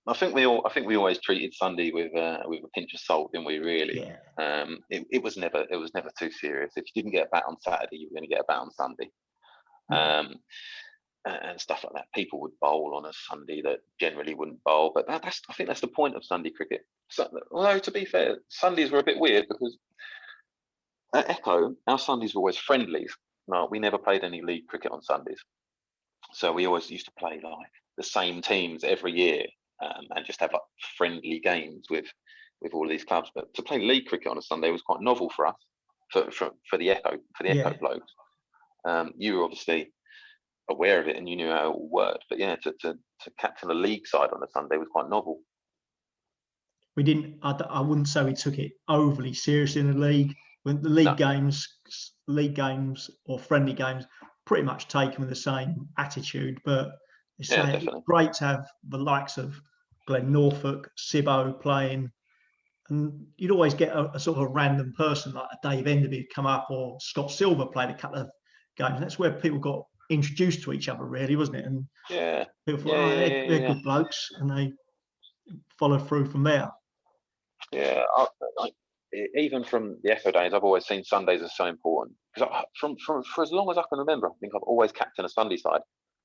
I think we always treated Sunday with a pinch of salt, didn't we? Really, Yeah, it was never too serious. If you didn't get a bat on Saturday, you were going to get a bat on Sunday. yeah. And stuff like that. People would bowl on a Sunday that generally wouldn't bowl, but I think that's the point of Sunday cricket. So, although to be fair, Sundays were a bit weird because at Echo, our Sundays were always friendlies. No, we never played any league cricket on Sundays, so we always used to play like the same teams every year, and just have like friendly games with all of these clubs. But to play league cricket on a Sunday was quite novel for us, for the Echo blokes. You were obviously aware of it and you knew how it all worked, but yeah, to captain a league side on a Sunday was quite novel. We didn't. I wouldn't say we took it overly seriously in the league. When the league games or friendly games, pretty much taken with the same attitude. But it's great to have the likes of Glenn Norfolk, Sibbo playing, and you'd always get a sort of a random person like a Dave Enderby come up, or Scott Silver played a couple of games. And that's where people got introduced to each other, really, wasn't it? And people thought, they're good blokes, and they followed through from there. Yeah, even from the Echo days, I've always seen Sundays as so important because for as long as I can remember, I think I've always captained a Sunday side.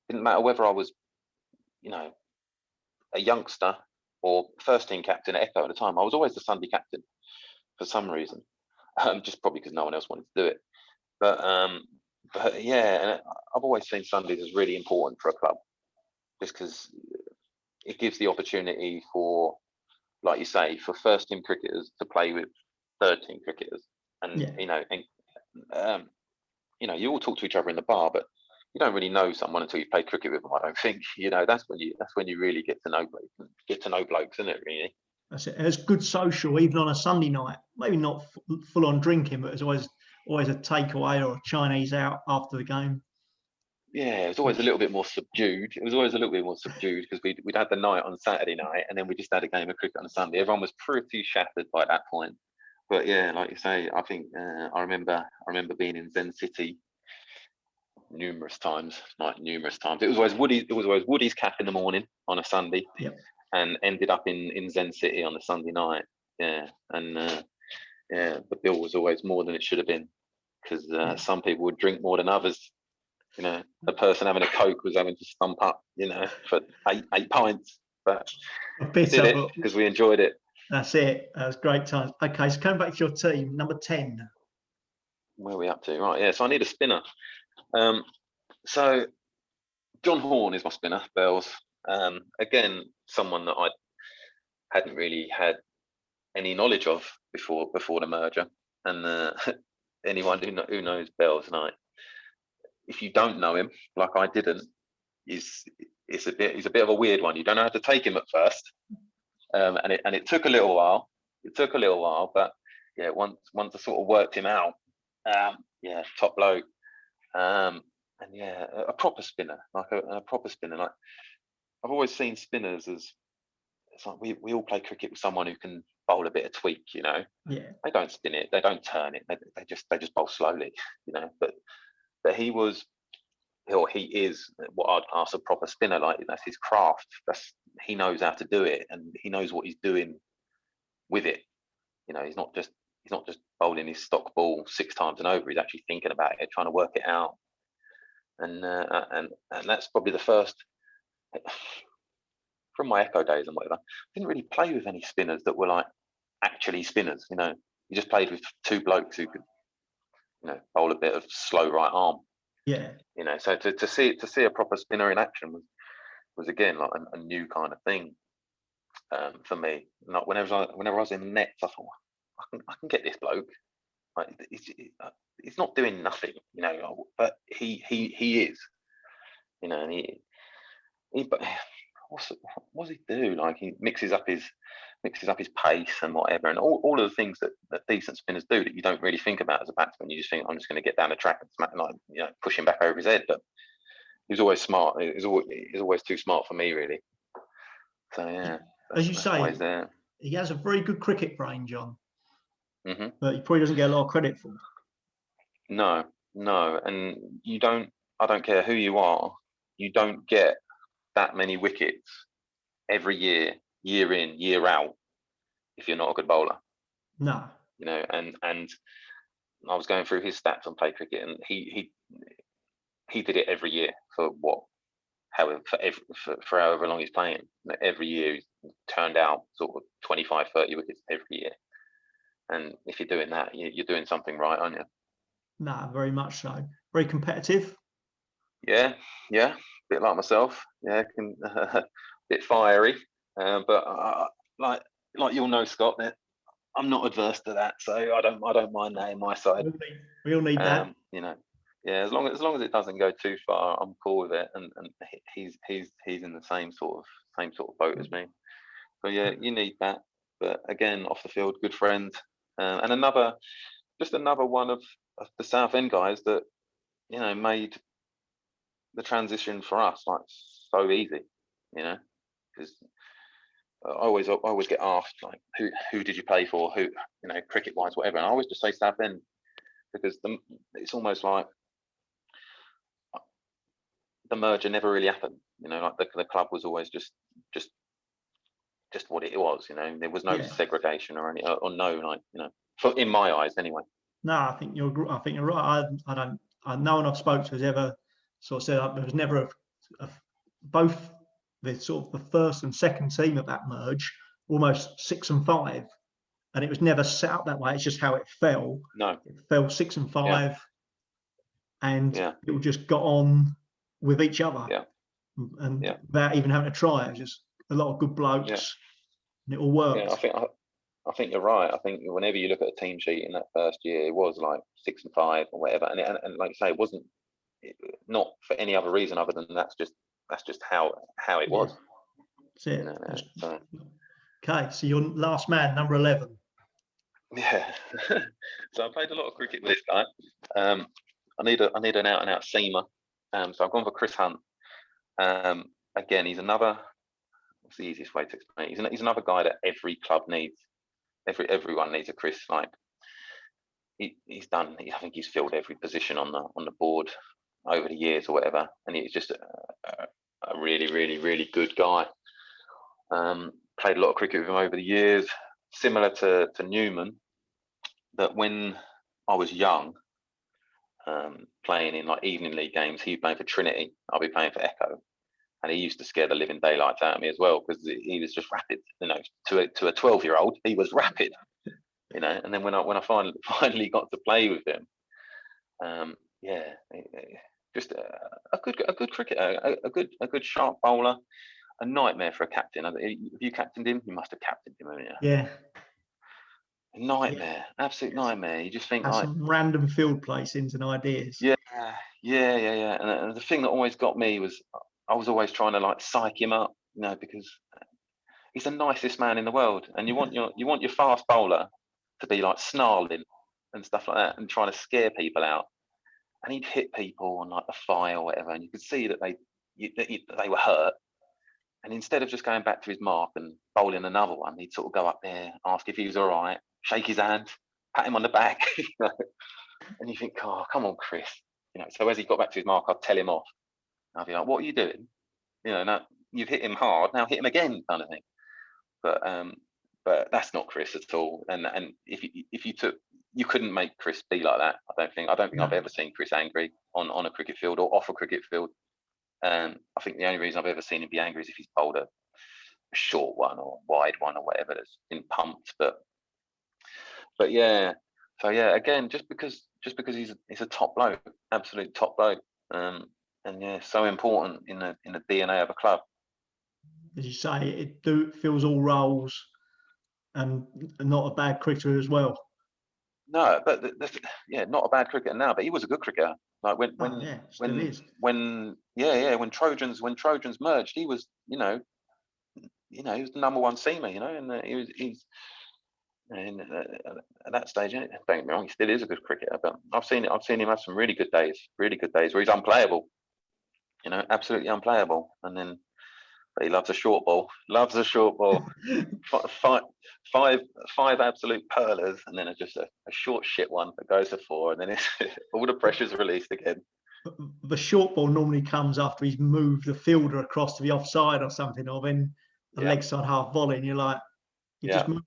Didn't matter whether I was, a youngster or first team captain at Echo at the time. I was always the Sunday captain for some reason, just probably because no one else wanted to do it. But yeah, and I've always seen Sundays as really important for a club, just because it gives the opportunity for, like you say, for first team cricketers to play with third team cricketers, and you all talk to each other in the bar, but you don't really know someone until you've played cricket with them. I don't think. That's when you really get to know blokes, isn't it? Really. That's it. And it's good social, even on a Sunday night. Maybe not full on drinking, but there's always a takeaway or a Chinese out after the game. Yeah, it was always a little bit more subdued. It was always a little bit more subdued because we'd had the night on Saturday night, and then we just had a game of cricket on Sunday. Everyone was pretty shattered by that point. But yeah, like you say, I think I remember being in Zen City numerous times. It was always Woody's cap in the morning on a Sunday, and ended up in Zen City on the Sunday night. Yeah, and the bill was always more than it should have been because some people would drink more than others. The person having a Coke was having to stump up, for eight pints, but we did it because we enjoyed it. That's it. That was great times. Okay, so coming back to your team, number 10. Where are we up to? Right, yeah. So I need a spinner. So John Horn is my spinner, Bells. Again, someone that I hadn't really had any knowledge of before the merger, and anyone who knows Bells and if you don't know him, like I didn't, he's a bit of a weird one. You don't know how to take him at first, and it took a little while. But yeah, once I sort of worked him out, top bloke, and yeah, a proper spinner, like a proper spinner. Like I've always seen spinners as, it's like we all play cricket with someone who can bowl a bit of tweak, Yeah. They don't spin it, they don't turn it, they just bowl slowly, But he is what I'd class a proper spinner. Like that's his craft. He knows how to do it, and he knows what he's doing with it. He's not just bowling his stock ball 6 times and over. He's actually thinking about it, trying to work it out. And that's probably the first from my Echo days and whatever. I didn't really play with any spinners that were like actually spinners. You just played with 2 blokes who could, bowl a bit of slow right arm. Yeah. So to see a proper spinner in action was again like a new kind of thing for me. Not whenever I was in the nets, I thought I can get this bloke. Like, he's not doing nothing, but he is, and he but what's he do? Like he mixes up his pace and whatever, and all of the things that decent spinners do that you don't really think about as a batsman. You just think, I'm just going to get down the track and smack, push him back over his head. But he was always smart. He's always too smart for me, really. So yeah, as you that's why say, he's there. he has a very good cricket brain, John, Mm-hmm. but he probably doesn't get a lot of credit for. No, and you don't. I don't care who you are. You don't get that many wickets every year, year in, year out, if you're not a good bowler. No. You know, and I was going through his stats on play cricket, and he did it every year for however long he's playing. Every year he's turned out sort of 25, 30 wickets every year. And if you're doing that, you're doing something right, aren't you? No, very much so. Very competitive. Yeah, a bit like myself. Yeah, a bit fiery, but like you'll know, Scott, that I'm not adverse to that, so I don't mind that in my side. We all need that. You know, yeah, as long as it doesn't go too far, I'm cool with it. And he's in the same sort of boat as me. So yeah, you need that. But again, off the field, good friend, and another one of the Southend guys that made the transition for us like so easy. You know, because I always get asked like who did you play for, who cricket wise, whatever, and I always just say Southend because it's almost like the merger never really happened. Like the club was always just what it was. There was no segregation or any or no for in my eyes anyway. No, I think you're right. No one I've spoke to has ever sort of said there was never both the sort of the first and second team of that merge, almost 6 and 5, and it was never set up that way. It's just how it fell. No, it fell 6 and 5, and people just got on with each other, and without even having to try. It was just a lot of good blokes, and it all worked. Yeah, I think you're right. I think whenever you look at a team sheet in that first year, it was like 6 and 5 or whatever, and like you say, it wasn't not for any other reason other than that's just how it was. That's it. Okay, so you're last man, number 11. Yeah. So I played a lot of cricket with this guy. I need an out and out seamer. So I've gone for Chris Hunt. Again, he's another. What's the easiest way to explain it? He's another guy that every club needs. Everyone needs a Chris. Like he's done. I think he's filled every position on the board over the years or whatever, and he's just a really, really, really good guy. Played a lot of cricket with him over the years. Similar to Newman, that when I was young, playing in like evening league games, he'd play for Trinity, I'll be playing for Echo, and he used to scare the living daylights out of me as well because he was just rapid. To a 12-year-old, he was rapid. And then when I finally got to play with him, just a good cricketer, a good sharp bowler, a nightmare for a captain. Have you captained him? You must have captained him, haven't you? Yeah. Nightmare, absolute nightmare. You just think like some random field placings and ideas. Yeah. And the thing that always got me was I was always trying to like psych him up, because he's the nicest man in the world, and you want your fast bowler to be like snarling and stuff like that and trying to scare people out. And he'd hit people on like the thigh or whatever, and you could see that they were hurt. And instead of just going back to his mark and bowling another one, he'd sort of go up there, ask if he was all right, shake his hand, pat him on the back, and you think, oh, come on, Chris. So as he got back to his mark, I'd tell him off. I'd be like, what are you doing? Now you've hit him hard, now hit him again, kind of thing. But that's not Chris at all. And if you couldn't make Chris be like that. I don't think I've ever seen Chris angry on a cricket field or off a cricket field. I think the only reason I've ever seen him be angry is if he's bowled a short one or wide one or whatever that's been pumped. But yeah, so yeah, again, just because he's a top bloke, absolute top bloke, and yeah, so important in the DNA of a club. As you say, it fills all roles, and not a bad cricketer as well. No, but not a bad cricketer now, but he was a good cricketer. Like when Trojans merged, he was he was the number one seamer, and he's at that stage. Don't get me wrong, he still is a good cricketer, but I've seen him have some really good days where he's unplayable. you know, absolutely unplayable. And then, but he loves a short ball. Loves a short ball. Five absolute pearlers, and then just a short shit one that goes to 4, and then it's all the pressure's released again. The short ball normally comes after he's moved the fielder across to the offside or something, or then a leg side half volley, and you're like, you just moved.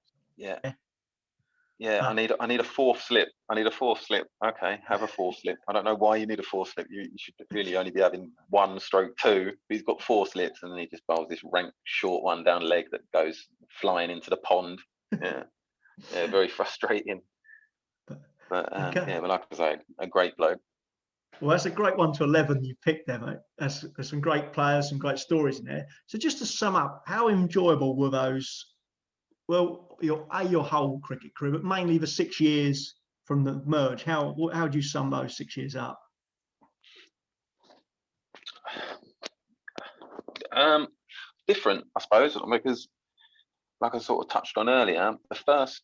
Yeah, I need a 4th slip. I need a 4th slip. Okay, have a 4th slip. I don't know why you need a 4th slip. You should really only be having 1/2. He's got 4 slips, and then he just bowls this rank short one down leg that goes flying into the pond. Yeah, very frustrating. But yeah, but like I say, a great bloke. Well, that's a great 1 to 11 you picked there, mate. There's some great players, some great stories in there. So just to sum up, how enjoyable were those? Well, your whole cricket career, but mainly the 6 years from the merge. How do you sum those 6 years up? Different, I suppose, because like I sort of touched on earlier, the first,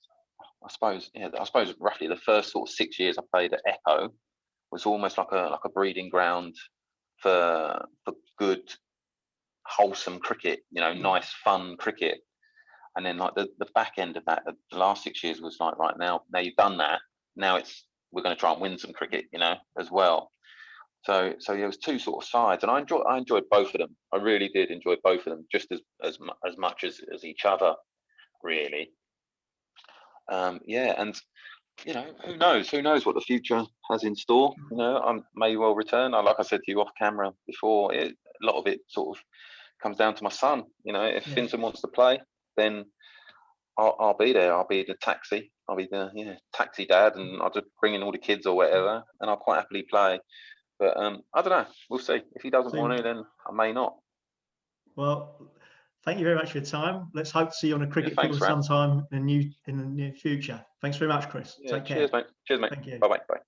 I suppose roughly the first sort of 6 years I played at Echo was almost like a breeding ground for good, wholesome cricket, you know, nice, fun cricket. And then like the back end of that, the last 6 years was like, right, now you've done that. Now we're going to try and win some cricket, you know, as well. So there was 2 sort of sides, and I enjoyed both of them. I really did enjoy both of them, just as much as each other, really. Yeah, and you know, who knows what the future has in store. You know, I may well return. Like I said to you off camera before, a lot of it sort of comes down to my son. You know, if Finton wants to play, then I'll be there. I'll be the taxi. I'll be the taxi dad, and I'll just bring in all the kids or whatever, and I'll quite happily play. But I don't know. We'll see. If he doesn't want to, then I may not. Well, thank you very much for your time. Let's hope to see you on a cricket field Rap. sometime in the near future. Thanks very much, Chris. Take care. Cheers, mate. Cheers, mate. Thank you. Bye-bye. Bye.